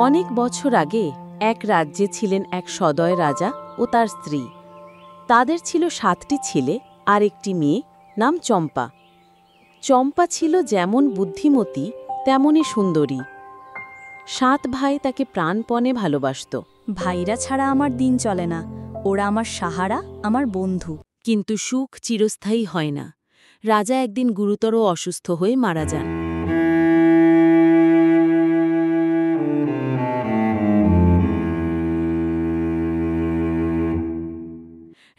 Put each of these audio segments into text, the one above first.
অনেক বছর আগে এক রাজ্যে ছিলেন এক সদয় রাজা ও তার স্ত্রী। তাদের ছিল 7টি ছেলে আর একটি মেয়ে, নাম চম্পা। চম্পা ছিল যেমন বুদ্ধিমতী তেমনই সুন্দরী। 7 ভাই তাকে প্রাণপণে ভালোবাসত। ভাইরা ছাড়া আমার দিন চলে না, ওরা আমার সাহারা, আমার বন্ধু। কিন্তু সুখ চিরস্থায়ী হয় না। রাজা একদিন গুরুতর অসুস্থ হয়ে মারা যান।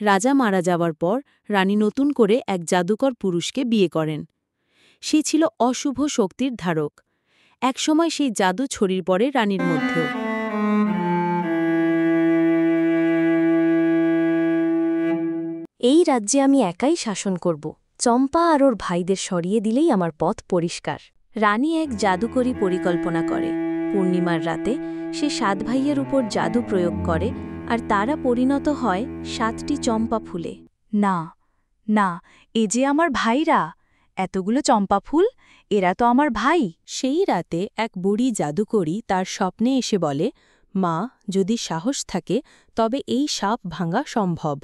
রাজা মারা যাওয়ার পর রানী নতুন করে এক জাদুকর পুরুষকে বিয়ে করেন। সে ছিল অশুভ শক্তির ধারক। একসময় সেই জাদু ছড়িয়ে পড়ে রানীর মধ্যেও। এই রাজ্যে আমি একাই শাসন করব। চম্পা আর ওর ভাইদের সরিয়ে দিলেই আমার পথ পরিষ্কার। রানী এক জাদুকরী পরিকল্পনা করে। পূর্ণিমার রাতে সে 7 ভাইয়ের উপর জাদু প্রয়োগ করে আর তারা পরিণত হয় 7টি চম্পা ফুলে। না না, এ যে আমার ভাইরা, এতগুলো চম্পা ফুল, এরা তো আমার ভাই। সেই রাতে এক বুড়ি জাদুকরী তার স্বপ্নে এসে বলে, মা, যদি সাহস থাকে তবে এই সাপ ভাঙা সম্ভব।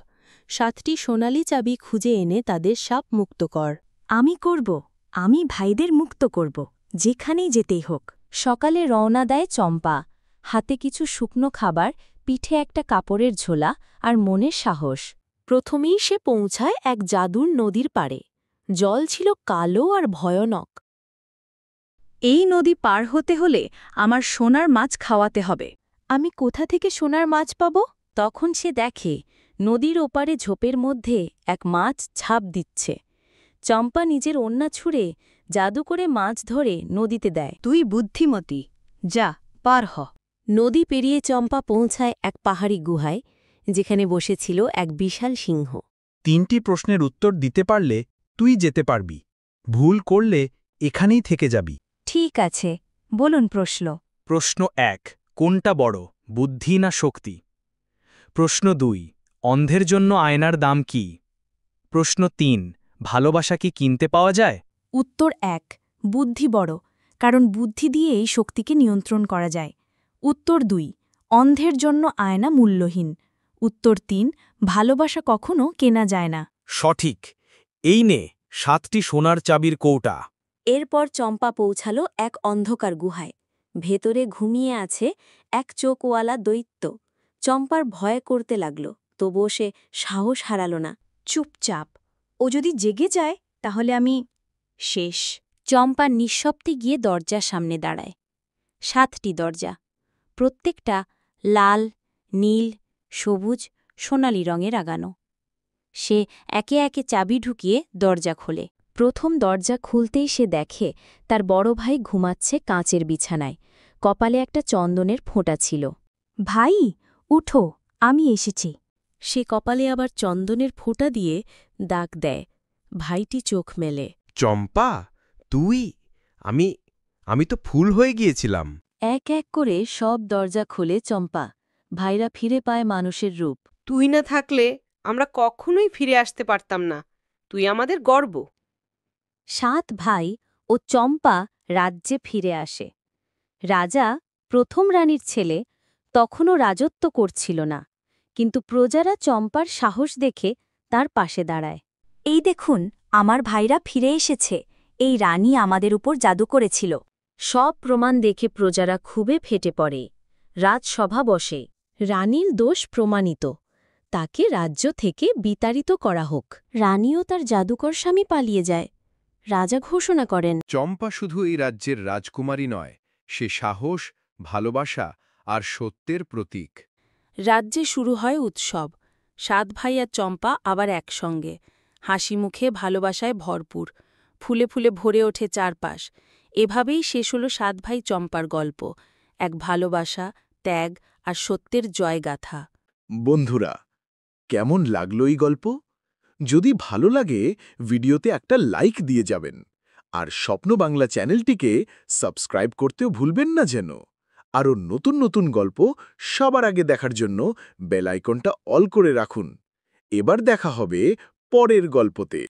7টি সোনালি চাবি খুঁজে এনে তাদের সাপ মুক্ত কর। আমি করব, আমি ভাইদের মুক্ত করব, যেখানেই যেতেই হোক। সকালে রওনা দেয় চম্পা, হাতে কিছু শুকনো খাবার, পিঠে একটা কাপড়ের ঝোলা আর মনের সাহস। প্রথমেই সে পৌঁছায় এক জাদুর নদীর পাড়ে। জল ছিল কালো আর ভয়ানক। এই নদী পার হতে হলে আমার সোনার মাছ খাওয়াতে হবে। আমি কোথা থেকে সোনার মাছ পাব? তখন সে দেখে নদীর ওপারে ঝোপের মধ্যে এক মাছ ঝাঁপ দিচ্ছে। চম্পা নিজের ওড়না ছুঁড়ে জাদু করে মাছ ধরে নদীতে দেয়। তুই বুদ্ধিমতী, যা পার হ। নদী পেরিয়ে চম্পা পৌঁছায় এক পাহাড়ি গুহায়, যেখানে বসেছিল এক বিশাল সিংহ। 3টি প্রশ্নের উত্তর দিতে পারলে তুই যেতে পারবি, ভুল করলে এখানেই থেকে যাবি। ঠিক আছে, বলুন প্রশ্ন। প্রশ্ন 1, কোনটা বড়, বুদ্ধি না শক্তি? প্রশ্ন 2, অন্ধের জন্য আয়নার দাম কি? প্রশ্ন 3, ভালোবাসা কি কিনতে পাওয়া যায়? উত্তর 1, বুদ্ধি বড়, কারণ বুদ্ধি দিয়ে এই শক্তিকে নিয়ন্ত্রণ করা যায়। উত্তর 2, অন্ধের জন্য আয়না মূল্যহীন। উত্তর 3, ভালোবাসা কখনো কেনা যায় না। সঠিক। এই নে 7টি সোনার চাবির কৌটা। এরপর চম্পা পৌঁছাল এক অন্ধকার গুহায়। ভেতরে ঘুমিয়ে আছে এক চোখওয়ালা দৈত্য। চম্পার ভয় করতে লাগল, তবুও সে সাহস হারাল না। চুপচাপ, ও যদি জেগে যায় তাহলে আমি শেষ। চম্পা নিঃশব্দে গিয়ে দরজার সামনে দাঁড়ায়। 7টি দরজা, প্রত্যেকটা লাল, নীল, সবুজ, সোনালি রঙে রাগানো। সে একে একে চাবি ঢুকিয়ে দরজা খোলে। প্রথম দরজা খুলতেই সে দেখে তার বড় ভাই ঘুমাচ্ছে কাঁচের বিছানায়। কপালে একটা চন্দনের ফোঁটা ছিল। ভাই, উঠো, আমি এসেছি। সে কপালে আবার চন্দনের ফোঁটা দিয়ে দাগ দেয়। ভাইটি চোখ মেলে। চম্পা, তুই? আমি তো ফুল হয়ে গিয়েছিলাম। এক এক করে সব দরজা খোলে চম্পা। ভাইরা ফিরে পায় মানুষের রূপ। তুই না থাকলে আমরা কখনোই ফিরে আসতে পারতাম না। তুই আমাদের গর্ব। 7 ভাই ও চম্পা রাজ্যে ফিরে আসে। রাজা, প্রথম রানীর ছেলে, তখনও রাজত্ব করছিল না, কিন্তু প্রজারা চম্পার সাহস দেখে তার পাশে দাঁড়ায়। এই দেখুন, আমার ভাইরা ফিরে এসেছে। এই রানী আমাদের উপর জাদু করেছিল। সব প্রমাণ দেখে প্রজারা খুবই ফেটে পড়ে। রাজসভা বসে। রানীর দোষ প্রমাণিত, তাকে রাজ্য থেকে বিতাড়িত করা হোক। রানীও তার জাদুকর স্বামী পালিয়ে যায়। রাজা ঘোষণা করেন, চম্পা শুধু এই রাজ্যের রাজকুমারী নয়, সে সাহস, ভালোবাসা আর সত্যের প্রতীক। রাজ্যে শুরু হয় উৎসব। 7 ভাই আর চম্পা আবার একসঙ্গে, হাসি মুখে, ভালোবাসায় ভরপুর। ফুলে ফুলে ভরে ওঠে চারপাশ। এভাবেই শেষ হল 7 ভাই চম্পার গল্প, এক ভালোবাসা, ত্যাগ আর সত্যের জয়গাথা। বন্ধুরা, কেমন লাগলো এই গল্প? যদি ভালো লাগে ভিডিওতে একটা লাইক দিয়ে যাবেন, আর স্বপ্ন বাংলা চ্যানেলটিকে সাবস্ক্রাইব করতেও ভুলবেন না যেন। আরও নতুন নতুন গল্প সবার আগে দেখার জন্য বেল আইকনটা অল করে রাখুন। এবার দেখা হবে পরের গল্পতে।